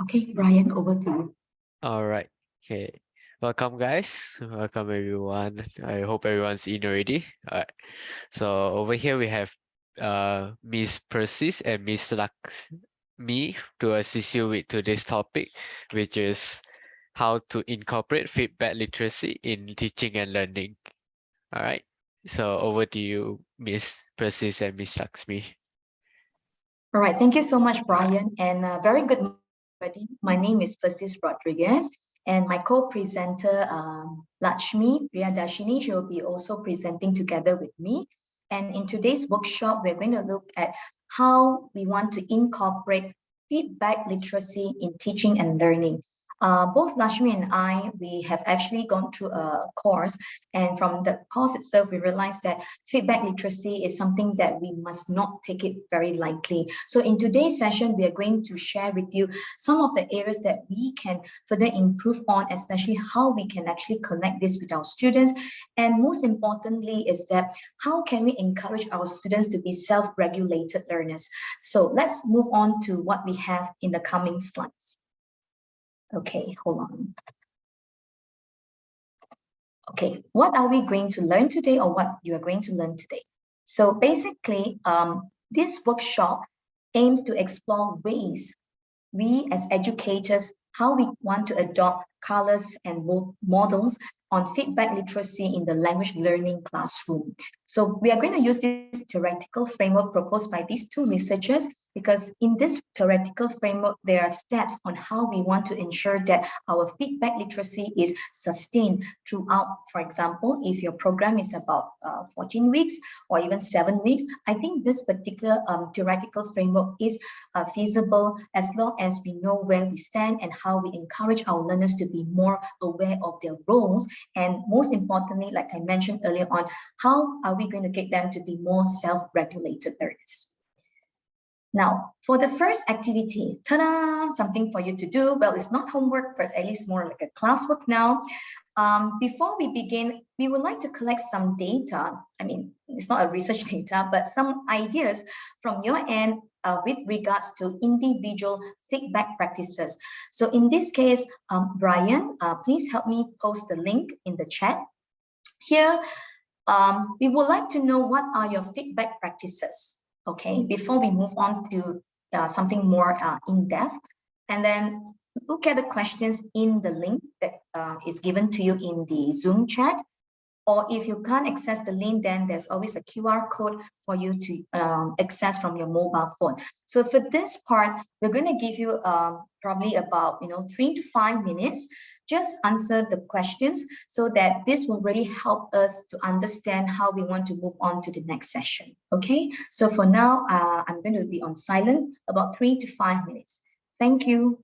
Okay, Brian, over to you. All right. Okay. Welcome, guys. Welcome, everyone. I hope everyone's in already. All right. So over here we have Miss Persis and Miss Lakshmi to assist you with today's topic, which is how to incorporate feedback literacy in teaching and learning. All right. So over to you, Miss Persis and Miss Lakshmi. All right, thank you so much, Brian, and very good morning, everybody. My name is Persis Rodrigues, and my co-presenter, Lakshmi Priyadashini, she will be also presenting together with me. And in today's workshop, we're going to look at how we want to incorporate feedback literacy in teaching and learning. Both Lakshmi and I, we have actually gone through a course, and from the course itself, we realized that feedback literacy is something that we must not take it very lightly. So in today's session, we are going to share with you some of the areas that we can further improve on, especially how we can actually connect this with our students. And most importantly is that how can we encourage our students to be self-regulated learners? So let's move on to what we have in the coming slides. Okay, hold on. Okay, what are we going to learn today, or what you are going to learn today? So basically, this workshop aims to explore ways we as educators, how we want to adopt colors and models on feedback literacy in the language learning classroom. So we are going to use this theoretical framework proposed by these two researchers, because in this theoretical framework, there are steps on how we want to ensure that our feedback literacy is sustained throughout. For example, if your program is about 14 weeks or even 7 weeks, I think this particular theoretical framework is feasible as long as we know where we stand and how we encourage our learners to be more aware of their roles. And most importantly, like I mentioned earlier on, how are we going to get them to be more self-regulated learners? Now, for the first activity, ta-da, something for you to do. Well, it's not homework, but at least more like a classwork now. Before we begin, we would like to collect some data. I mean, it's not a research data, but some ideas from your end with regards to individual feedback practices. So in this case, Brian, please help me post the link in the chat. Here, we would like to know what are your feedback practices, okay, before we move on to something more in-depth. And then look at the questions in the link that is given to you in the Zoom chat. Or if you can't access the link, then there's always a QR code for you to access from your mobile phone. So for this part, we're going to give you probably about 3 to 5 minutes. Just answer the questions so that this will really help us to understand how we want to move on to the next session. Okay, so for now, I'm going to be on silent about 3 to 5 minutes. Thank you.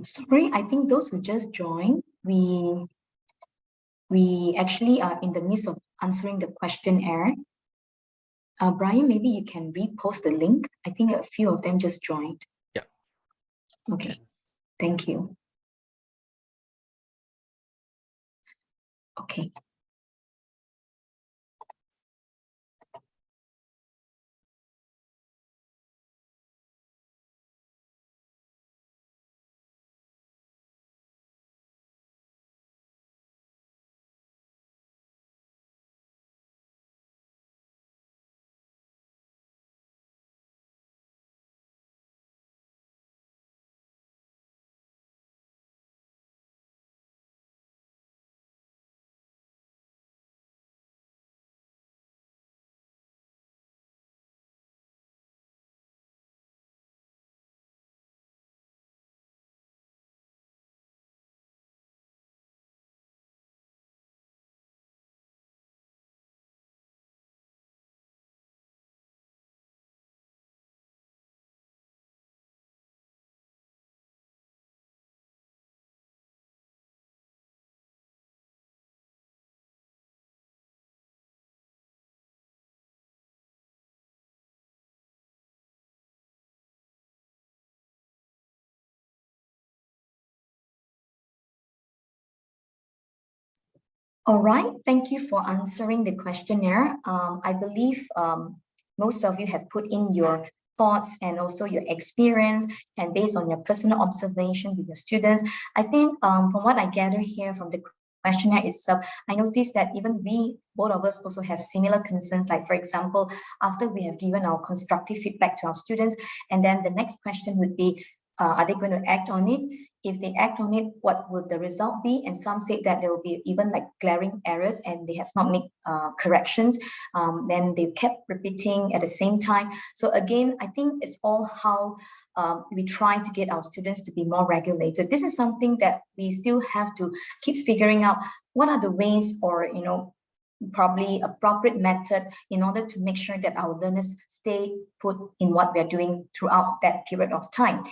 Sorry, I think those who just joined, we actually are in the midst of answering the questionnaire. Brian, maybe you can repost the link. I think a few of them just joined. Yeah. Okay, thank you. Okay. All right, thank you for answering the questionnaire. I believe most of you have put in your thoughts and also your experience, and based on your personal observation with your students. I think from what I gather here from the questionnaire itself, I noticed that even we, both of us, also have similar concerns. Like, for example, after we have given our constructive feedback to our students, and then the next question would be, are they going to act on it? If they act on it, what would the result be? And some say that there will be even like glaring errors and they have not made corrections. Then they kept repeating at the same time. So again, I think it's all how we try to get our students to be more regulated. This is something that we still have to keep figuring out what are the ways, or probably appropriate method in order to make sure that our learners stay put in what we're doing throughout that period of time.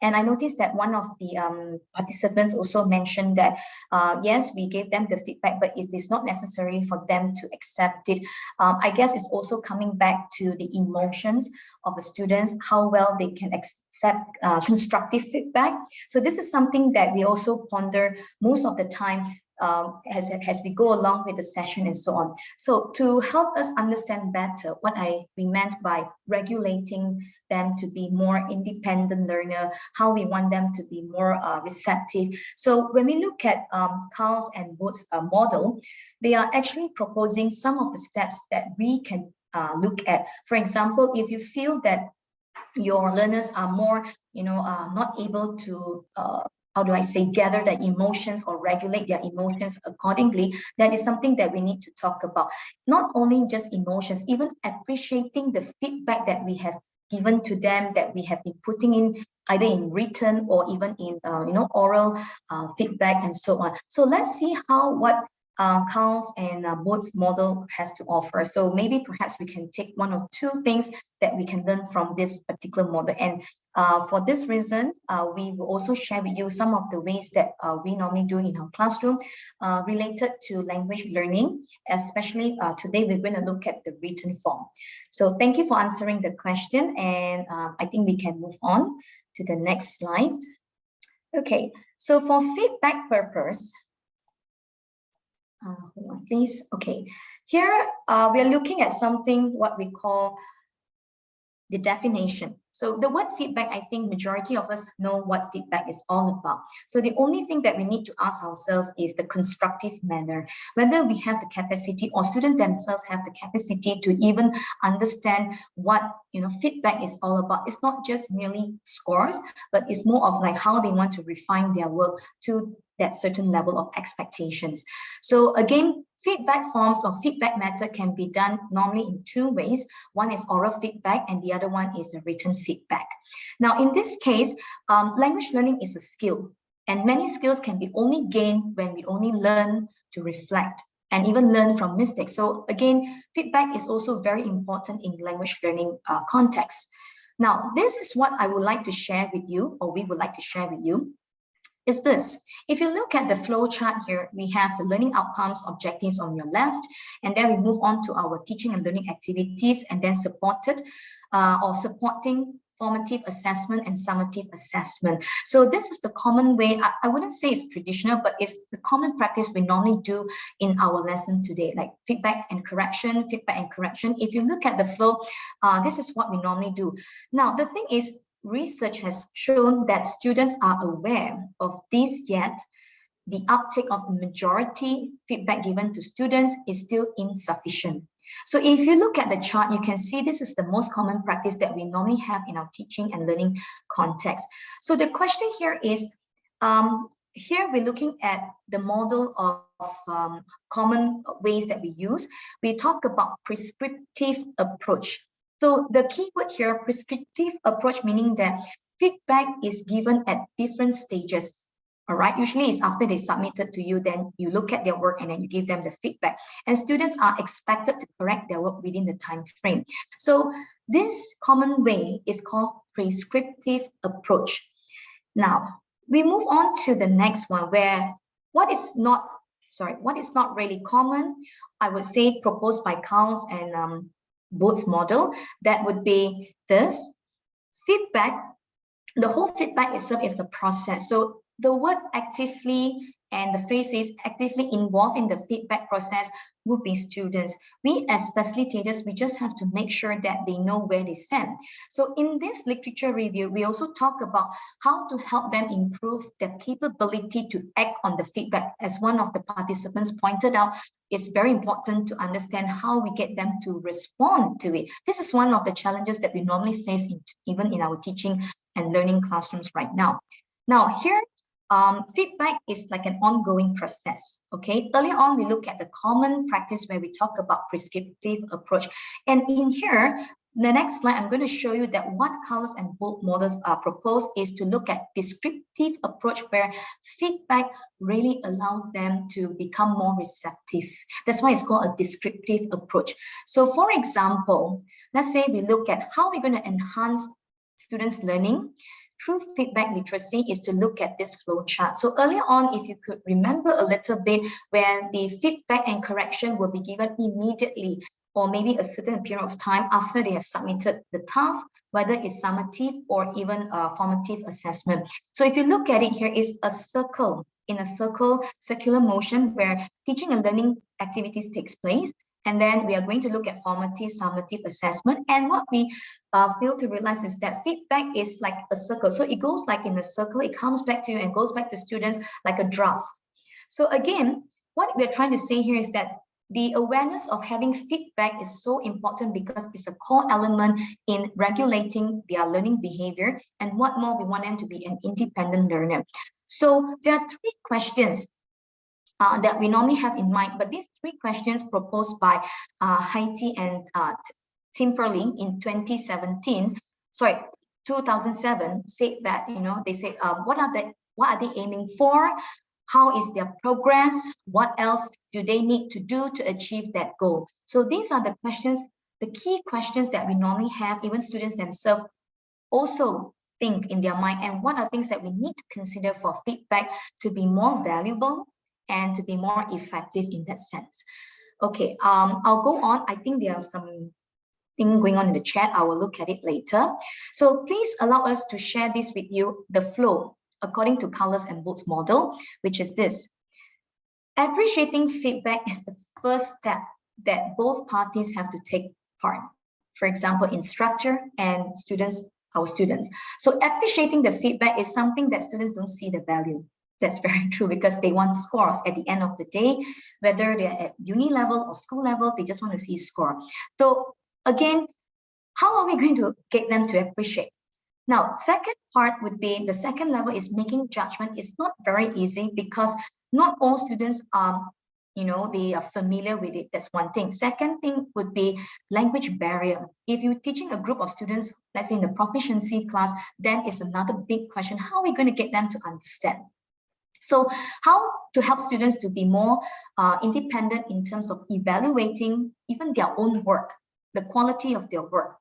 And I noticed that one of the participants also mentioned that, yes, we gave them the feedback, but it is not necessary for them to accept it. I guess it's also coming back to the emotions of the students, how well they can accept constructive feedback. So this is something that we also ponder most of the time as we go along with the session and so on. So to help us understand better what we meant by regulating them to be more independent learner, how we want them to be more receptive. So when we look at Carl's and Boud's model, they are actually proposing some of the steps that we can look at. For example, if you feel that your learners are more, not able to how do I say, gather their emotions or regulate their emotions accordingly, that is something that we need to talk about. Not only just emotions, even appreciating the feedback that we have given to them, that we have been putting in either in written or even in oral feedback and so on. So let's see what Carl's and Boud's model has to offer. So maybe perhaps we can take one or two things that we can learn from this particular model. And for this reason, we will also share with you some of the ways that we normally do in our classroom related to language learning, especially today we're going to look at the written form. So thank you for answering the question, and I think we can move on to the next slide. Okay, so for feedback purpose, hold on, please. Okay, here we are looking at something what we call the definition. So the word feedback, I think majority of us know what feedback is all about. So the only thing that we need to ask ourselves is the constructive manner, whether we have the capacity or students themselves have the capacity to even understand what feedback is all about. It's not just merely scores, but it's more of like how they want to refine their work to that certain level of expectations. So again, feedback forms or feedback method can be done normally in two ways. One is oral feedback and the other one is the written feedback. Now, in this case, language learning is a skill, and many skills can be only gained when we only learn to reflect and even learn from mistakes. So again, feedback is also very important in language learning context. Now, this is what I would like to share with you, or we would like to share with you. is this. If you look at the flow chart here, we have the learning outcomes, objectives on your left, and then we move on to our teaching and learning activities, and then supporting formative assessment and summative assessment. So this is the common way. I wouldn't say it's traditional, but it's the common practice we normally do in our lessons today, like feedback and correction, feedback and correction. If you look at the flow, this is what we normally do. Now, the thing is, research has shown that students are aware of this, yet the uptake of the majority feedback given to students is still insufficient. So if you look at the chart, you can see this is the most common practice that we normally have in our teaching and learning context. So the question here is, here we're looking at the model of common ways that we use. We talk about prescriptive approach. So the key word here, prescriptive approach, meaning that feedback is given at different stages. All right, usually it's after they submitted to you, then you look at their work and then you give them the feedback. And students are expected to correct their work within the time frame. So this common way is called prescriptive approach. Now, we move on to the next one, where what is not really common, I would say, proposed by Carl's and Boud's model, that would be this. Feedback, the whole feedback itself is the process. So the word actively and the phrase is actively involved in the feedback process would be students. We as facilitators, we just have to make sure that they know where they stand. So in this literature review, we also talk about how to help them improve their capability to act on the feedback. As one of the participants pointed out, it's very important to understand how we get them to respond to it. This is one of the challenges that we normally face even in our teaching and learning classrooms right now. Now here, feedback is like an ongoing process, okay? Earlier on, we look at the common practice where we talk about prescriptive approach. And in here, the next slide, I'm going to show you that what Carlos and Boud models propose is to look at descriptive approach, where feedback really allows them to become more receptive. That's why it's called a descriptive approach. So for example, let's say we look at how we're going to enhance students' learning through feedback literacy is to look at this flow chart. So earlier on, if you could remember a little bit, where the feedback and correction will be given immediately, or maybe a certain period of time after they have submitted the task, whether it's summative or even a formative assessment. So if you look at it here, is a circle, in a circular motion where teaching and learning activities takes place. And then we are going to look at formative, summative assessment. And what we fail to realize is that feedback is like a circle. So it goes like in a circle, it comes back to you and goes back to students like a draft. So again, what we're trying to say here is that the awareness of having feedback is so important because it's a core element in regulating their learning behavior. And what more, we want them to be an independent learner. So there are three questions that we normally have in mind, but these three questions proposed by Hattie and Timperley in 2007 said that, they said, what are they aiming for? How is their progress? What else do they need to do to achieve that goal? So these are the questions, the key questions that we normally have, even students themselves also think in their mind, and what are things that we need to consider for feedback to be more valuable and to be more effective in that sense. Okay, I'll go on. I think there are some things going on in the chat. I will look at it later. So please allow us to share this with you, the flow, according to Carlos and Boud's model, which is this. Appreciating feedback is the first step that both parties have to take part. For example, instructor and students, our students. So appreciating the feedback is something that students don't see the value. That's very true, because they want scores at the end of the day, whether they're at uni level or school level, they just want to see score. So again, how are we going to get them to appreciate? Now, second part would be, the second level is making judgment. It's not very easy because not all students are, they are familiar with it. That's one thing. Second thing would be language barrier. If you're teaching a group of students, let's say in the proficiency class, then it's another big question. How are we going to get them to understand? So how to help students to be more independent in terms of evaluating even their own work, the quality of their work.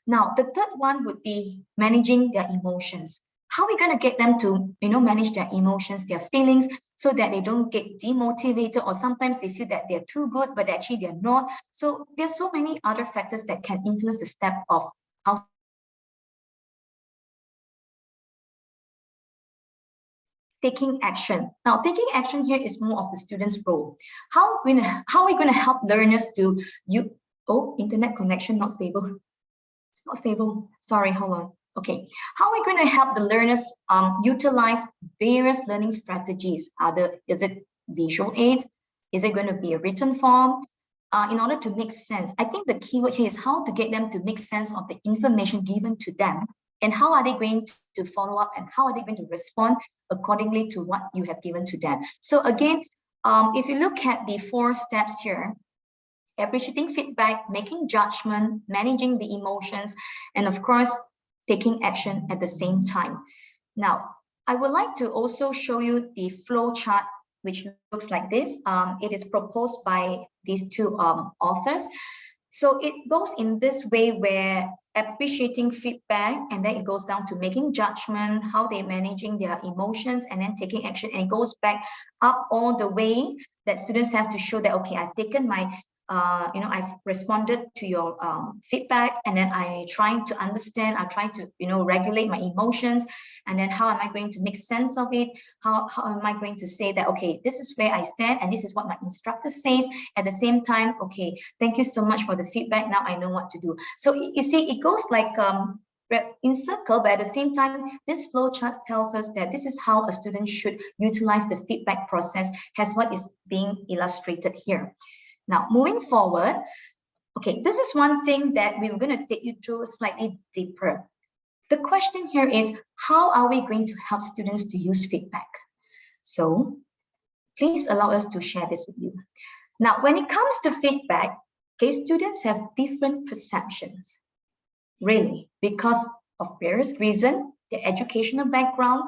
Now, the third one would be managing their emotions. how are we going to get them to, manage their emotions, their feelings, so that they don't get demotivated, or sometimes they feel that they're too good, but actually they're not. So there's so many other factors that can influence the step of how taking action. Now, taking action here is more of the student's role. How are we going to help learners to internet connection not stable. It's not stable. Sorry, hold on. Okay, how are we going to help the learners utilize various learning strategies? Is it visual aids? Is it going to be a written form? In order to make sense, I think the keyword here is how to get them to make sense of the information given to them, and how are they going to follow up, and how are they going to respond accordingly to what you have given to them. So again, if you look at the 4 steps here, appreciating feedback, making judgment, managing the emotions, and of course, taking action at the same time. Now, I would like to also show you the flow chart, which looks like this. It is proposed by these 2 authors. So it goes in this way, where appreciating feedback, and then it goes down to making judgment, how they're managing their emotions, and then taking action, and it goes back up all the way that students have to show that, okay, I've taken my I've responded to your feedback, and then I trying to understand, I'm trying to, regulate my emotions, and then how am I going to make sense of it? How am I going to say that, okay, this is where I stand, and this is what my instructor says. At the same time, okay, thank you so much for the feedback. Now I know what to do. So you see, it goes like in circle, but at the same time, this flow chart tells us that this is how a student should utilize the feedback process, as what is being illustrated here. Now, moving forward, okay, this is one thing that we were going to take you through slightly deeper. The question here is, how are we going to help students to use feedback? So please allow us to share this with you. Now, when it comes to feedback, okay, students have different perceptions, really, because of various reasons, their educational background,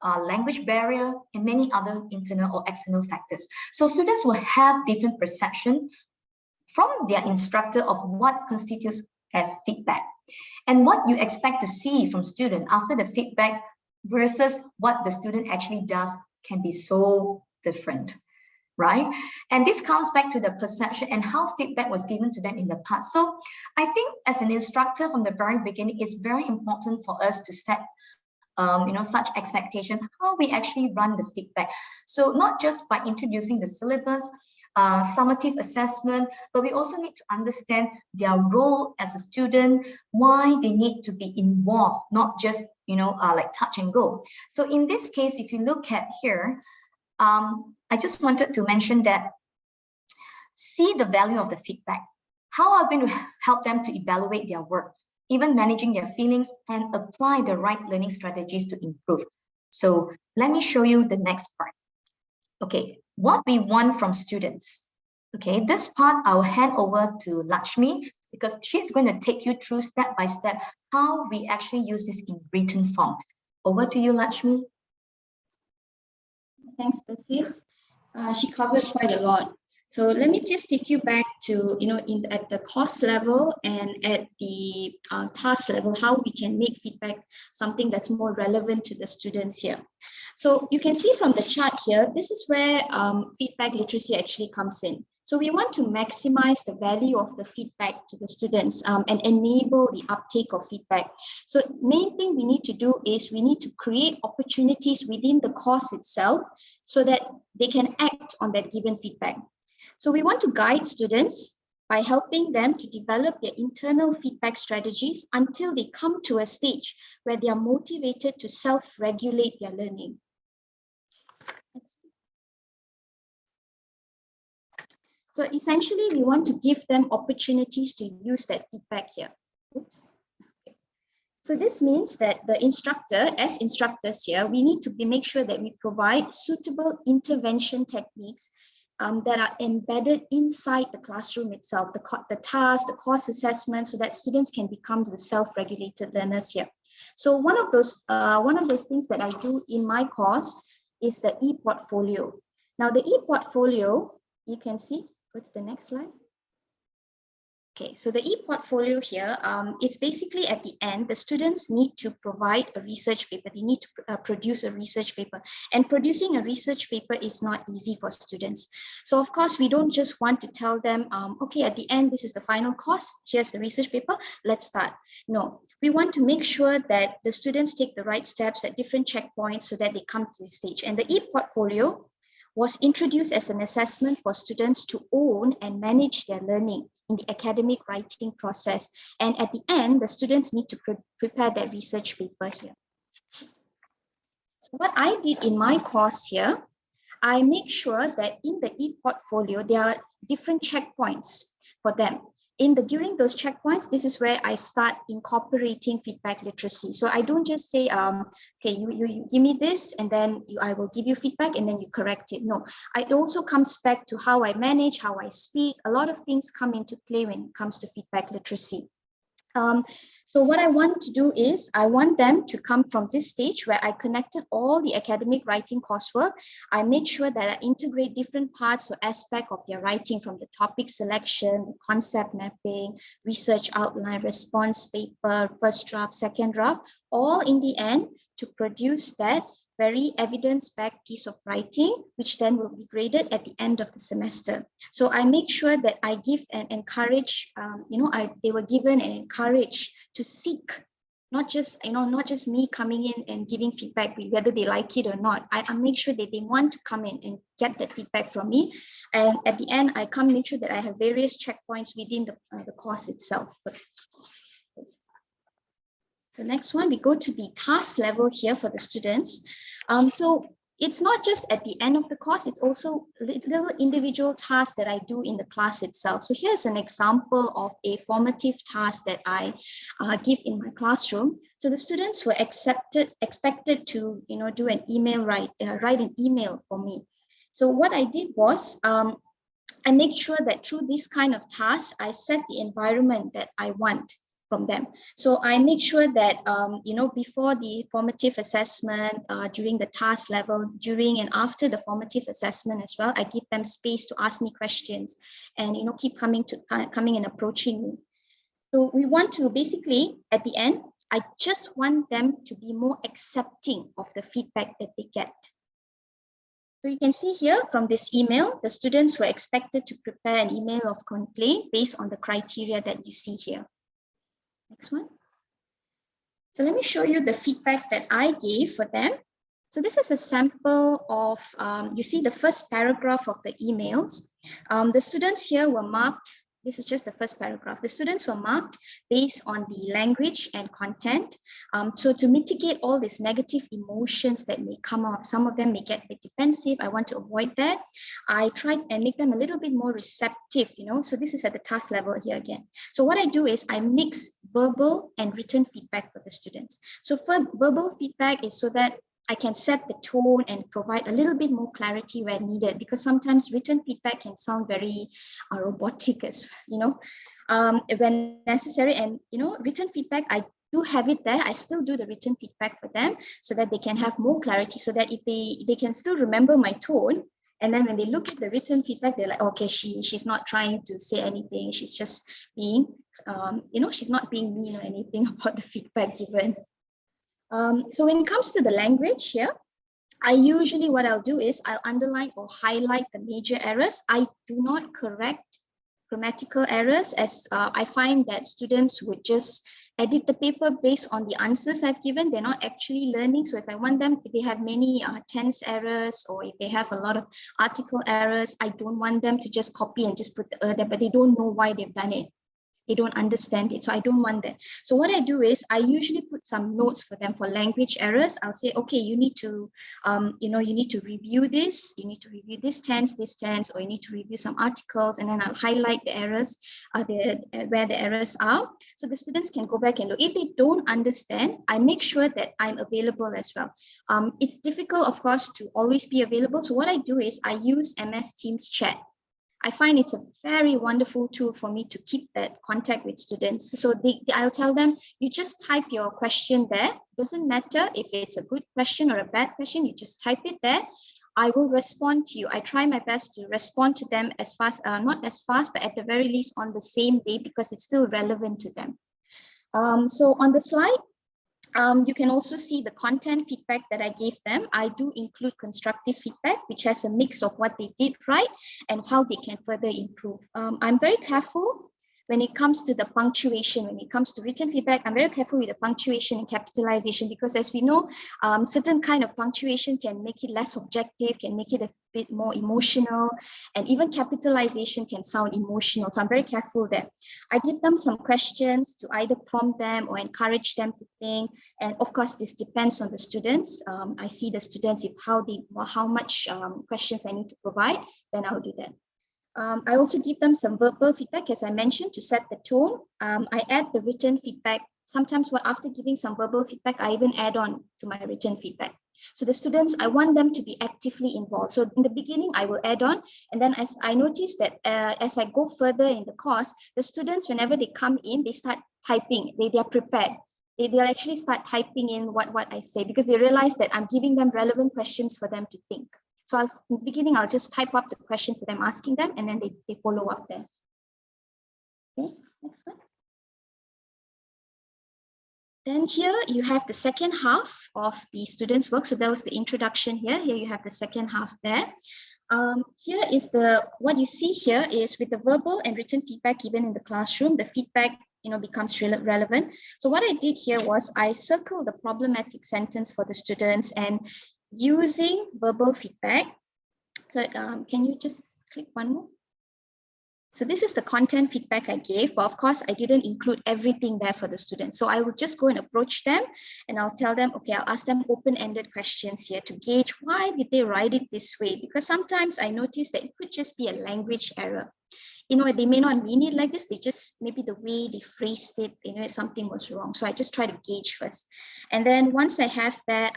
language barrier, and many other internal or external factors. So students will have different perception from their instructor of what constitutes as feedback, and what you expect to see from student after the feedback versus what the student actually does can be so different, right? And this comes back to the perception and how feedback was given to them in the past. So I think as an instructor from the very beginning, it's very important for us to set such expectations, how we actually run the feedback. So not just by introducing the syllabus, summative assessment, but we also need to understand their role as a student, why they need to be involved, not just, like touch and go. So in this case, if you look at here, I just wanted to mention that see the value of the feedback. How are we going to help them to evaluate their work, even managing their feelings, and apply the right learning strategies to improve? So let me show you the next part. Okay, what we want from students. Okay, this part I'll hand over to Lakshmi, because she's going to take you through step by step how we actually use this in written form. Over to you, Lakshmi. Thanks, Persis. She covered quite a lot. So let me just take you back to, at the course level and at the task level, how we can make feedback something that's more relevant to the students here. So you can see from the chart here, this is where feedback literacy actually comes in. So we want to maximize the value of the feedback to the students and enable the uptake of feedback. So main thing we need to do is we need to create opportunities within the course itself so that they can act on that given feedback. So we want to guide students by helping them to develop their internal feedback strategies until they come to a stage where they are motivated to self-regulate their learning. So essentially, we want to give them opportunities to use that feedback here. Oops. Okay. So this means that the instructor, as instructors here, we need to make sure that we provide suitable intervention techniques that are embedded inside the classroom itself, the task, the course assessment, so that students can become the self-regulated learners here. So one of those things that I do in my course is the e-portfolio. Now the e-portfolio, you can see, go to the next slide. Okay, so the e-portfolio here, it's basically at the end, the students need to provide a research paper. They need to produce a research paper. And producing a research paper is not easy for students. So of course, we don't just want to tell them, okay, at the end, this is the final course. Here's the research paper. Let's start. No, we want to make sure that the students take the right steps at different checkpoints so that they come to this stage. And the e-portfolio was introduced as an assessment for students to own and manage their learning in the academic writing process. And at the end, the students need to prepare their research paper here. So what I did in my course here, I make sure that in the e-portfolio, there are different checkpoints for them. During those checkpoints, this is where I start incorporating feedback literacy. So I don't just say, okay, you give me this, and then I will give you feedback, and then you correct it. No, it also comes back to how I manage, how I speak. A lot of things come into play when it comes to feedback literacy. So what I want to do is I want them to come from this stage where I connected all the academic writing coursework. I make sure that I integrate different parts or aspects of their writing, from the topic selection, concept mapping, research outline, response paper, first draft, second draft, all in the end to produce that very evidence-backed piece of writing, which then will be graded at the end of the semester. So I make sure that I give and encourage, they were given and encouraged to seek, not just me coming in and giving feedback, whether they like it or not. I make sure that they want to come in and get that feedback from me. And at the end, I make sure that I have various checkpoints within the course itself. So next one, we go to the task level here for the students. So it's not just at the end of the course, it's also little individual tasks that I do in the class itself. So here's an example of a formative task that I give in my classroom. So the students were expected to do an email, write an email for me. So what I did was I make sure that through this kind of task, I set the environment that I want from them. So I make sure that, before the formative assessment, during the task level, during and after the formative assessment as well, I give them space to ask me questions and, keep coming and approaching me. So we want to basically, at the end, I just want them to be more accepting of the feedback that they get. So you can see here from this email, the students were expected to prepare an email of complaint based on the criteria that you see here. Next one. So let me show you the feedback that I gave for them. So this is a sample of, you see the first paragraph of the emails. The students here were marked. This is just the first paragraph. The students were marked based on the language and content. So to mitigate all these negative emotions that may come out, some of them may get a bit defensive. I want to avoid that. I try and make them a little bit more receptive, So this is at the task level here again. So what I do is I mix verbal and written feedback for the students. So for verbal feedback is so that I can set the tone and provide a little bit more clarity where needed, because sometimes written feedback can sound very robotic, when necessary. And, written feedback, I do have it there. I still do the written feedback for them so that they can have more clarity, so that if they can still remember my tone. And then when they look at the written feedback, they're like, okay, she's not trying to say anything. She's just being, she's not being mean or anything about the feedback given. So when it comes to the language here, what I'll do is I'll underline or highlight the major errors. I do not correct grammatical errors, as I find that students would just edit the paper based on the answers I've given. They're not actually learning. So if I want them, if they have many tense errors, or if they have a lot of article errors, I don't want them to just copy and just put the there, but they don't know why they've done it. They don't understand it. So I don't want that. So what I do is I usually put some notes for them for language errors. I'll say, okay, you need to, you need to review this. You need to review this tense, or you need to review some articles, and then I'll highlight the errors, where the errors are. So the students can go back and look. If they don't understand, I make sure that I'm available as well. It's difficult, of course, to always be available. So what I do is I use MS Teams chat. I find it's a very wonderful tool for me to keep that contact with students. So I'll tell them, you just type your question there. Doesn't matter if it's a good question or a bad question, you just type it there. I will respond to you. I try my best to respond to them as fast, not as fast, but at the very least on the same day, because it's still relevant to them. So on the slide, you can also see the content feedback that I gave them. I do include constructive feedback, which has a mix of what they did right and how they can further improve. I'm very careful when it comes to the punctuation. When it comes to written feedback, I'm very careful with the punctuation and capitalization, because as we know, certain kind of punctuation can make it less objective, can make it a bit more emotional, and even capitalization can sound emotional. So I'm very careful there. I give them some questions to either prompt them or encourage them to think. And of course, this depends on the students. I see the students, if how much questions I need to provide, then I'll do that. I also give them some verbal feedback, as I mentioned, to set the tone. I add the written feedback. Sometimes after giving some verbal feedback, I even add on to my written feedback. So the students, I want them to be actively involved. So in the beginning, I will add on. And then as I notice that as I go further in the course, the students, whenever they come in, they start typing. They are prepared. They'll actually start typing in what I say, because they realize that I'm giving them relevant questions for them to think. So in the beginning, I'll just type up the questions that I'm asking them, and then they follow up there. Okay, next one. Then here you have the second half of the students' work. So that was the introduction here. Here you have the second half there. Here is what you see here is with the verbal and written feedback given in the classroom, the feedback becomes relevant. So what I did here was I circled the problematic sentence for the students, and using verbal feedback. So can you just click one more? So this is the content feedback I gave, but of course I didn't include everything there for the students. So I will just go and approach them, and I'll tell them, okay, I'll ask them open-ended questions here to gauge why did they write it this way? Because sometimes I notice that it could just be a language error. They may not mean it like this. They just, maybe the way they phrased it, something was wrong. So I just try to gauge first. And then once I have that,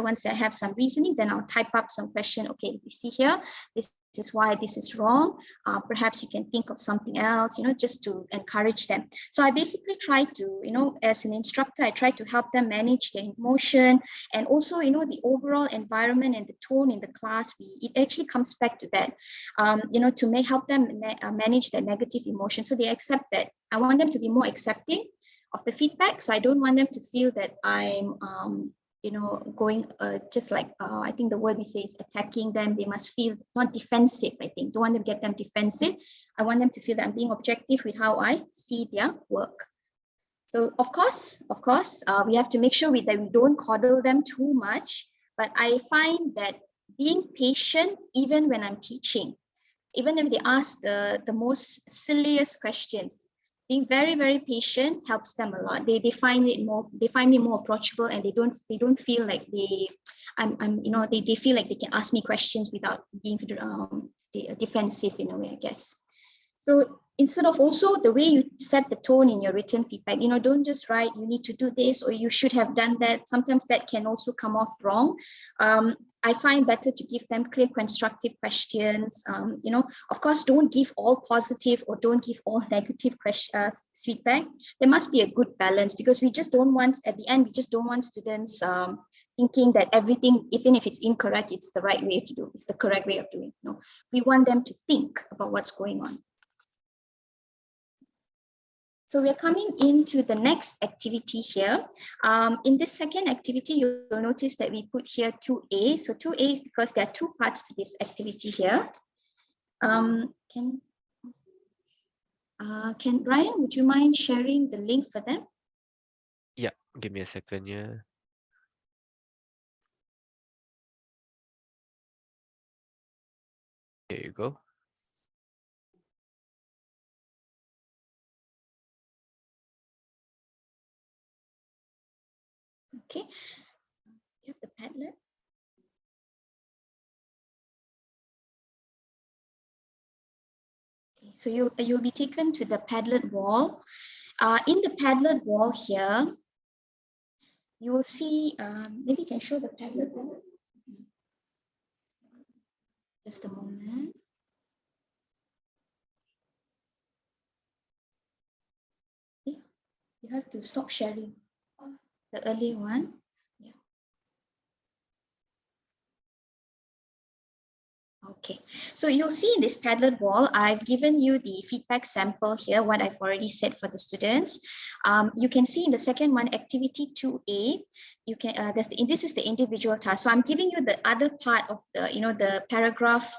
once I have some reasoning, then I'll type up some question. Okay, you see here, this is why this is wrong. Perhaps you can think of something else, just to encourage them. So I basically try to, as an instructor, I try to help them manage their emotion, and also, the overall environment and the tone in the class. It actually comes back to that, to help them manage their negative emotion. So they accept that. I want them to be more accepting of the feedback. So I don't want them to feel that I'm, going just like, I think the word we say is attacking them. They must feel not defensive, I think. Don't want to get them defensive. I want them to feel that I'm being objective with how I see their work. So of course, we have to make sure that we don't coddle them too much. But I find that being patient, even when I'm teaching, even if they ask the most silliest questions, being very, very patient helps them a lot. They find me more approachable, and they don't feel like they feel like they can ask me questions without being defensive in a way, I guess. So instead of also the way you set the tone in your written feedback, don't just write, you need to do this, or you should have done that. Sometimes that can also come off wrong. I find better to give them clear, constructive questions. Of course, don't give all positive or don't give all negative feedback. There must be a good balance, because we just don't want, at the end, we just don't want students thinking that everything, even if it's incorrect, it's the right way to do. It's the correct way of doing. No, we want them to think about what's going on. So we're coming into the next activity here. In this second activity, you'll notice that we put here 2A. So 2A is because there are two parts to this activity here. Can Brian, would you mind sharing the link for them? Yeah, give me a second. Yeah. Here you go. Okay. You have the Padlet. Okay. So you'll be taken to the Padlet wall. In the Padlet wall here, you will see, maybe you can show the Padlet wall. Just a moment. Okay. You have to stop sharing the earlier one. Yeah. Okay, so you'll see in this Padlet wall, I've given you the feedback sample here, what I've already said for the students. You can see in the second one, activity 2A, you can, this is the individual task. So I'm giving you the other part of the, the paragraph,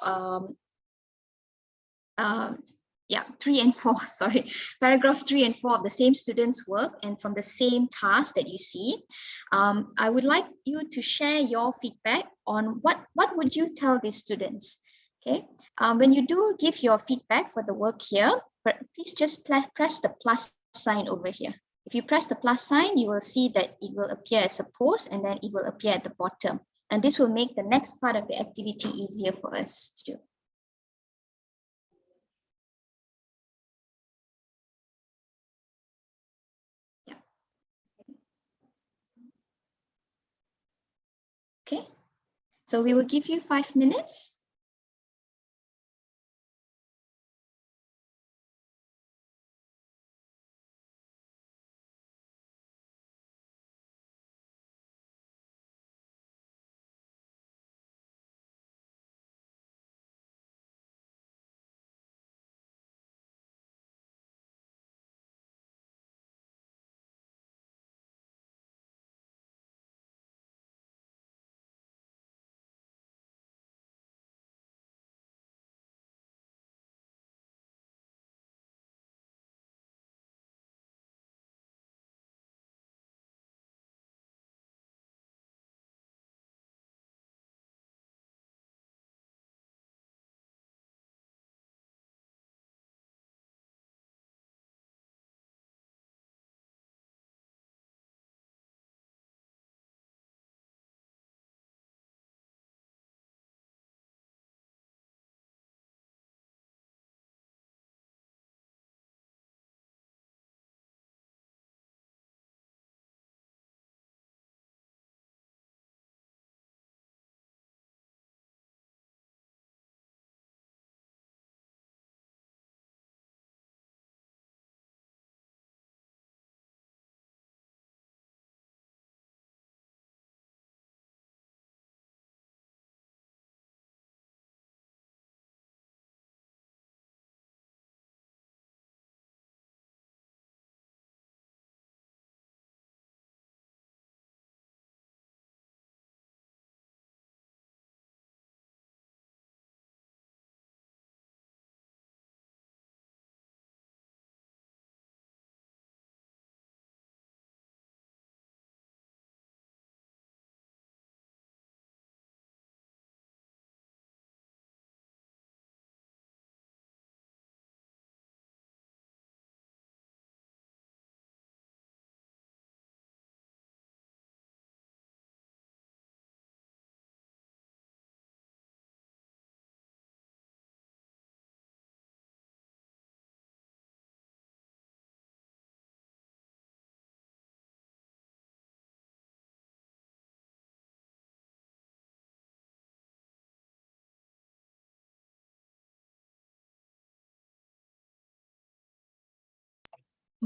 yeah, 3 and 4, sorry, paragraph 3 and 4 of the same student's work and from the same task that you see. I would like you to share your feedback on what would you tell these students, okay? When you do give your feedback for the work here, please just press the plus sign over here. If you press the plus sign, you will see that it will appear as a post and then it will appear at the bottom. And this will make the next part of the activity easier for us to do. Okay, so we will give you 5 minutes.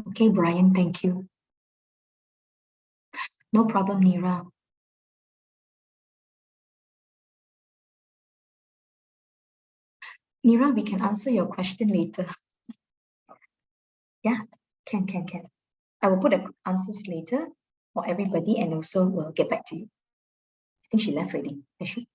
Okay, Brian, thank you. No problem, Nira. Nira, we can answer your question later. Yeah, can. I will put the answers later for everybody and also we'll get back to you. I think she left already. Has she?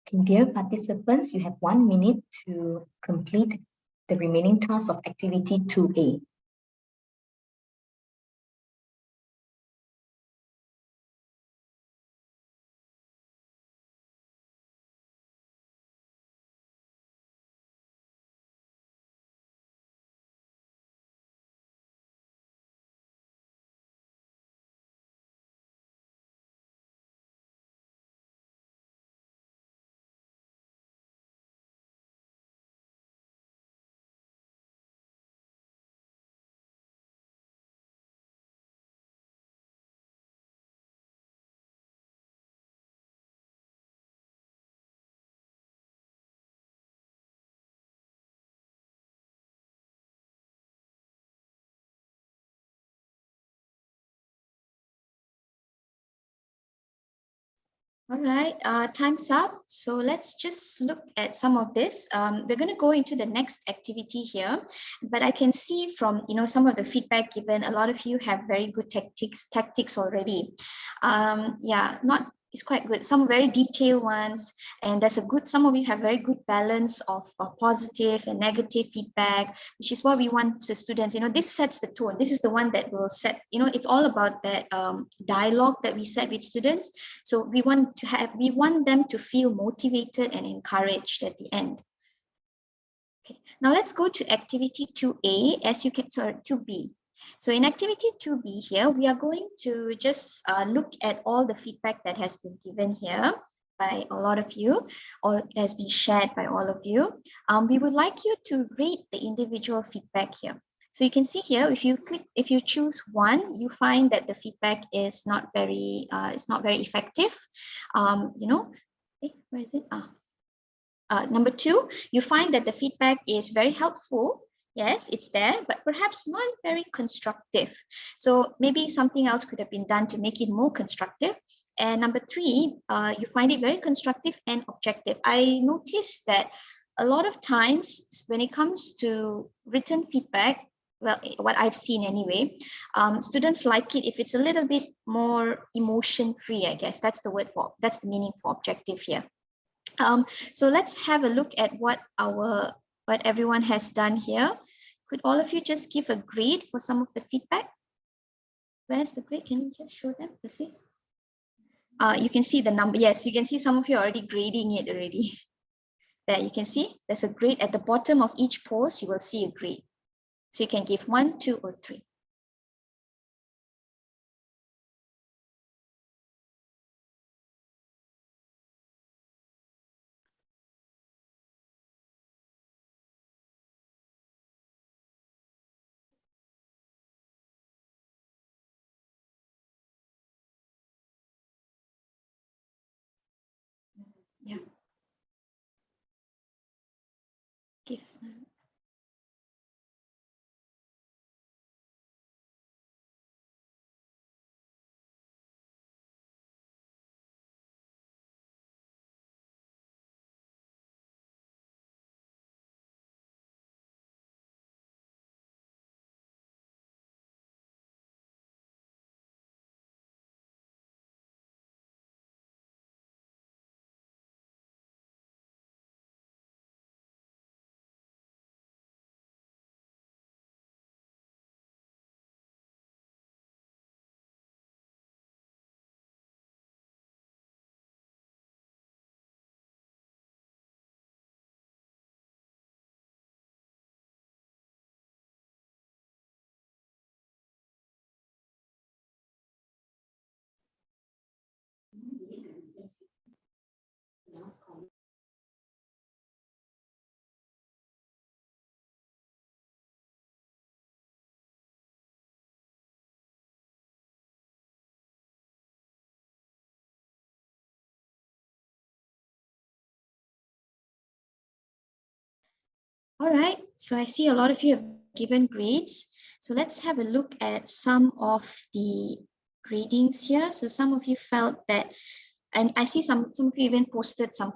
Okay, dear participants, you have 1 minute to complete the remaining tasks of activity 2A. All right, time's up. So let's just look at some of this. We're going to go into the next activity here, but I can see from some of the feedback given, a lot of you have very good tactics already. Yeah, it's quite good. Some very detailed ones, and some of you have very good balance of positive and negative feedback, which is what we want the students. This sets the tone. This is the one that will set. It's all about that dialogue that we set with students. So we want them to feel motivated and encouraged at the end. Okay, now let's go to activity 2A, 2B. So in activity 2B here, we are going to just look at all the feedback that has been given here by a lot of you, or has been shared by all of you. We would like you to rate the individual feedback here. So you can see here, if you choose 1, you find that the feedback is not very effective. Where is it? Number 2, you find that the feedback is very helpful. Yes, it's there, but perhaps not very constructive. So maybe something else could have been done to make it more constructive. And number 3, you find it very constructive and objective. I noticed that a lot of times when it comes to written feedback, well, what I've seen anyway, students like it if it's a little bit more emotion-free, I guess. That's the meaning for objective here. So let's have a look at what everyone has done here. Could all of you just give a grade for some of the feedback? Where's the grade? Can you just show them, Persis? You can see the number. Yes, you can see some of you are already grading it already. There, you can see there's a grade at the bottom of each post. You will see a grade. So you can give 1, 2, or 3. Yeah. Give. All right, so I see a lot of you have given grades. So let's have a look at some of the gradings here. So some of you felt that, and I see some of you even posted some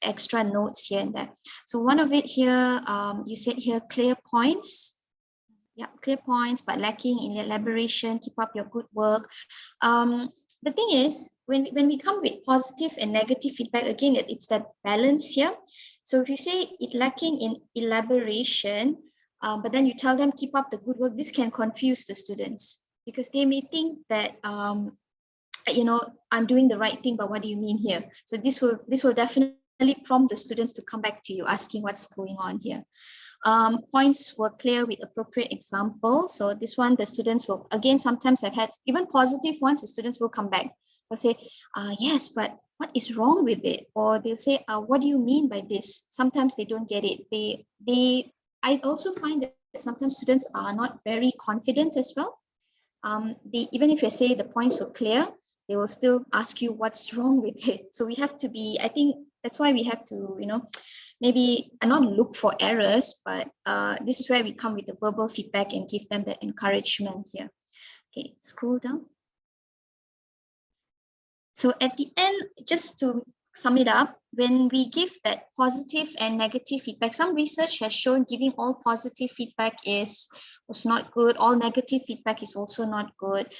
extra notes here and there. So one of it here, you said here, clear points. Yeah, clear points, but lacking in elaboration. Keep up your good work. the thing is, when we come with positive and negative feedback, again, it's that balance here. So if you say it lacking in elaboration, but then you tell them keep up the good work, this can confuse the students because they may think that I'm doing the right thing, but what do you mean here? So this will definitely prompt the students to come back to you asking what's going on here. Points were clear with appropriate examples. So this one, the students will, again, sometimes I've had even positive ones, the students will come back. They'll say, yes, but what is wrong with it? Or they'll say, what do you mean by this? Sometimes they don't get it. I also find that sometimes students are not very confident as well. Even if I say the points were clear, they will still ask you what's wrong with it. So we have to be, I think that's why we have to, maybe not look for errors, but this is where we come with the verbal feedback and give them that encouragement here. Okay, scroll down. So at the end, just to sum it up, when we give that positive and negative feedback, some research has shown giving all positive feedback was not good. All negative feedback is also not good.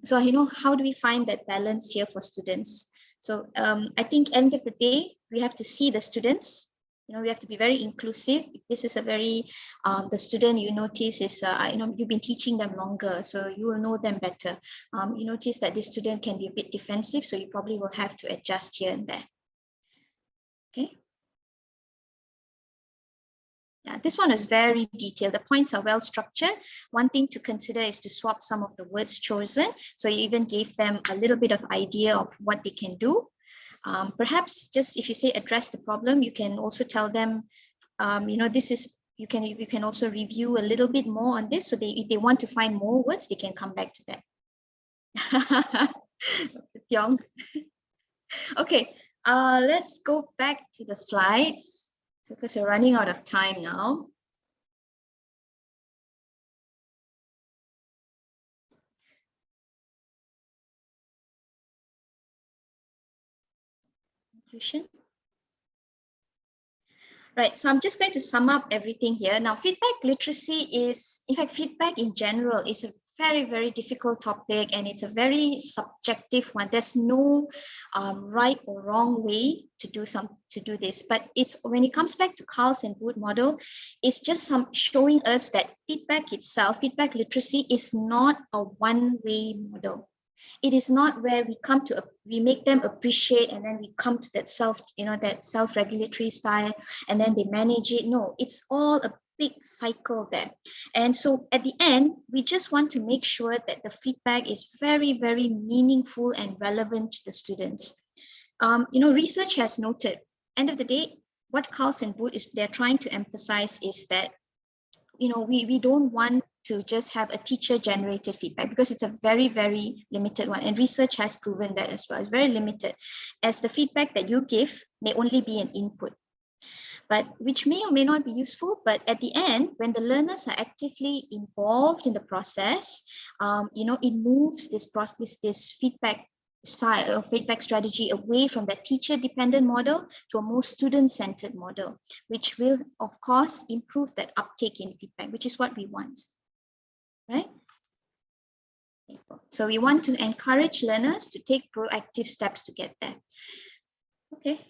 So, how do we find that balance here for students? So I think end of the day, we have to see the students. We have to be very inclusive. If this is a very, the student you notice is, you've been teaching them longer, so you will know them better. You notice that this student can be a bit defensive, so you probably will have to adjust here and there. Okay. Yeah, this one is very detailed. The points are well structured. One thing to consider is to swap some of the words chosen. So you even gave them a little bit of idea of what they can do. Perhaps just if you say address the problem, you can also tell them, this is, you can also review a little bit more on this. So if they want to find more words, they can come back to that. Young. Okay, let's go back to the slides. So because we're running out of time now. Conclusion. Right, so I'm just going to sum up everything here. Now, feedback literacy is, in fact, feedback in general is a very, very difficult topic, and it's a very subjective one. There's no right or wrong way to do this. But it's when it comes back to Carl's and Boud model, it's just showing us that feedback itself, feedback literacy is not a one-way model. It is not where we make them appreciate and then we come to that self-regulatory style and then they manage it. No, it's all a big cycle there. And so at the end, we just want to make sure that the feedback is very, very meaningful and relevant to the students. Research has noted, end of the day, what Carl's and Boud they're trying to emphasize is that, we don't want to just have a teacher-generated feedback because it's a very, very limited one. And research has proven that as well. It's very limited, as the feedback that you give may only be an input, but which may or may not be useful. But at the end, when the learners are actively involved in the process, it moves this feedback style or feedback strategy away from that teacher-dependent model to a more student-centered model, which will, of course, improve that uptake in feedback, which is what we want, right? So we want to encourage learners to take proactive steps to get there. Okay.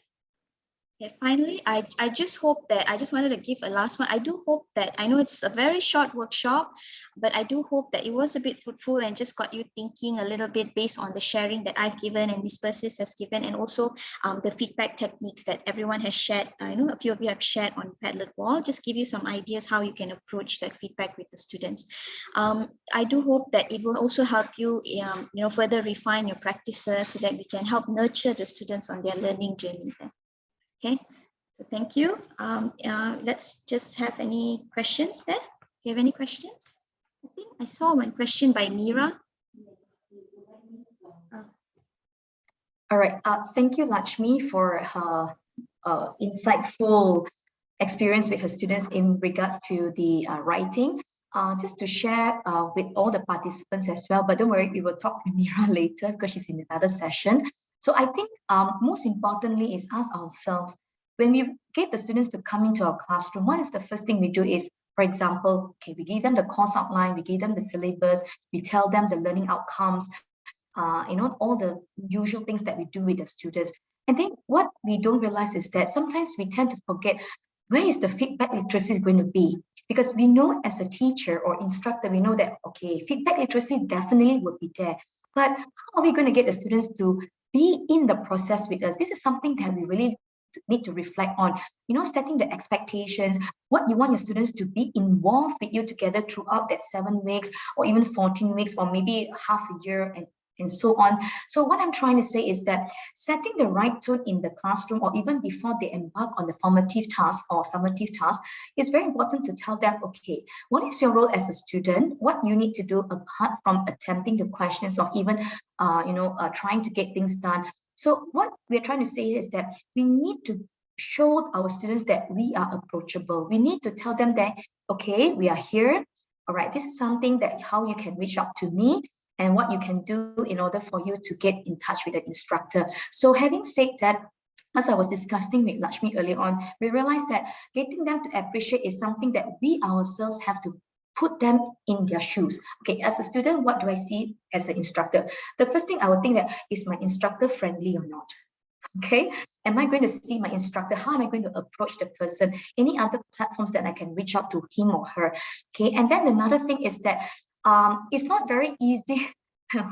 Okay, finally, I just hope that, I just wanted to give a last one. I do hope that, I know it's a very short workshop, but I do hope that it was a bit fruitful and just got you thinking a little bit based on the sharing that I've given and Ms. Persis has given, and also the feedback techniques that everyone has shared. I know a few of you have shared on Padlet Wall, just give you some ideas how you can approach that feedback with the students. I do hope that it will also help you, further refine your practices so that we can help nurture the students on their learning journey there. Okay, so thank you. Let's just have any questions there. Do you have any questions? I think I saw one question by Mira. All right. Thank you, Lakshmi, for her insightful experience with her students in regards to the writing. Just to share with all the participants as well, but don't worry, we will talk to Mira later because she's in another session. So I think most importantly is ask ourselves, when we get the students to come into our classroom, what is the first thing we do is, for example, okay, we give them the course outline, we give them the syllabus, we tell them the learning outcomes, all the usual things that we do with the students. And then what we don't realize is that sometimes we tend to forget where is the feedback literacy going to be? Because we know as a teacher or instructor, we know that, okay, feedback literacy definitely would be there. But how are we going to get the students to be in the process with us? This is something that we really need to reflect on, setting the expectations, what you want your students to be involved with you together throughout that 7 weeks or even 14 weeks or maybe half a year and so on. So what I'm trying to say is that setting the right tone in the classroom or even before they embark on the formative task or summative task is very important to tell them, okay, what is your role as a student? What you need to do apart from attempting the questions or even, trying to get things done. So what we're trying to say is that we need to show our students that we are approachable. We need to tell them that, okay, we are here. All right, this is something that how you can reach out to me and what you can do in order for you to get in touch with the instructor. So having said that, as I was discussing with Lakshmi earlier on, we realized that getting them to appreciate is something that we ourselves have to put them in their shoes. Okay, as a student, what do I see as an instructor? The first thing I would think that is my instructor friendly or not? Okay, am I going to see my instructor? How am I going to approach the person? Any other platforms that I can reach out to him or her? Okay, and then another thing is that it's not very easy,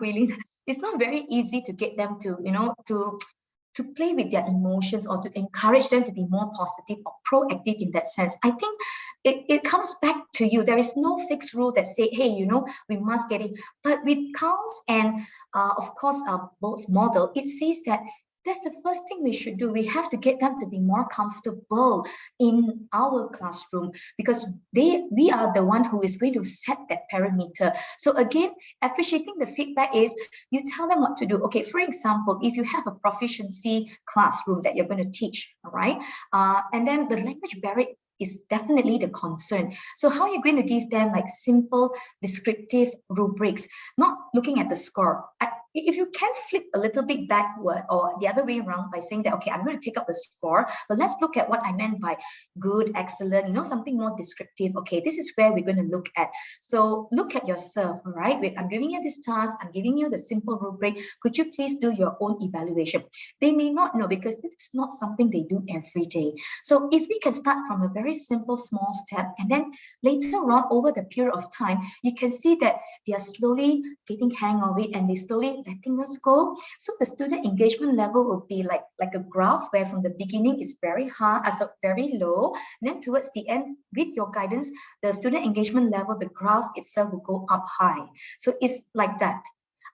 really. It's not very easy to get them to, to play with their emotions or to encourage them to be more positive or proactive in that sense. I think it comes back to you. There is no fixed rule that say, hey, we must get it. But with Carl's and of course Boud's model, it says that that's the first thing we should do. We have to get them to be more comfortable in our classroom because we are the one who is going to set that parameter. So again, appreciating the feedback is you tell them what to do. Okay, for example, if you have a proficiency classroom that you're going to teach, all right, and then the language barrier is definitely the concern. So how are you going to give them like simple descriptive rubrics, not looking at the score? If you can flip a little bit backward or the other way around by saying that, okay, I'm going to take out the score, but let's look at what I meant by good, excellent, something more descriptive. Okay, this is where we're going to look at. So look at yourself, all right? Wait, I'm giving you this task. I'm giving you the simple rubric. Could you please do your own evaluation? They may not know because this is not something they do every day. So if we can start from a very simple, small step, and then later on over the period of time, you can see that they are slowly getting hang of it and they slowly letting us go. So the student engagement level will be like a graph where from the beginning is very high, very low. And then towards the end, with your guidance, the student engagement level, the graph itself will go up high. So it's like that.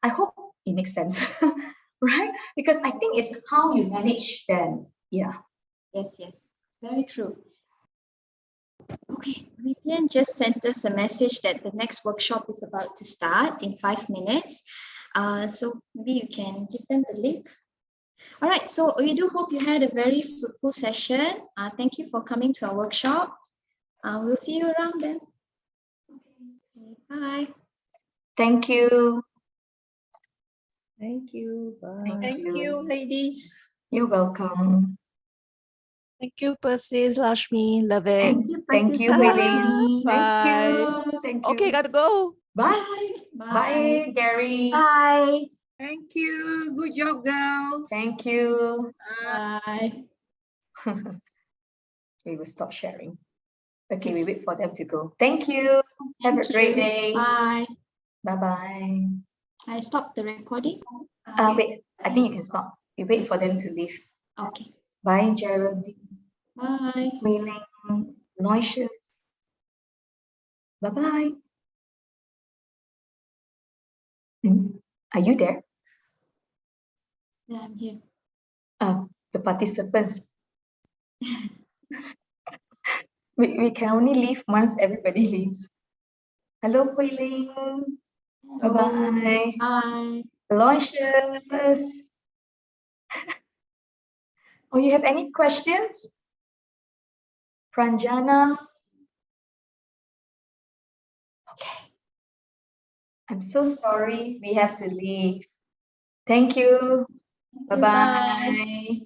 I hope it makes sense, right? Because I think it's how you manage them. Yeah. Yes, very true. Okay, Vivian just sent us a message that the next workshop is about to start in 5 minutes. So maybe you can give them the link. All right, so we do hope you had a very fruitful session. Thank you for coming to our workshop. We'll see you around then. Okay, bye. Thank you. Thank you. Bye. Thank Thank you, ladies. You're welcome. Thank you, Persis, Lakshmi. Love it. Thank you, Wei-Ling. Bye. Thank you. Okay, gotta go. Bye. Bye, Gary. Bye. Thank you. Good job, girls. Thank you. Bye. We will stop sharing. Okay, Yes. we wait for them to go. Thank you. Have a great day. Bye. Bye-bye. I stopped the recording. Wait, I think you can stop. We wait for them to leave. Okay. Bye, Geraldine. Bye. Wei-Ling. Noisius. Bye-bye. Are you there? Yeah, I'm here. The participants. we can only leave once everybody leaves. Hello, Wei-Ling. Bye-bye. Bye. Aloysius. Oh, you have any questions? Pranjana? Okay. I'm so sorry. We have to leave. Thank you. Bye-bye.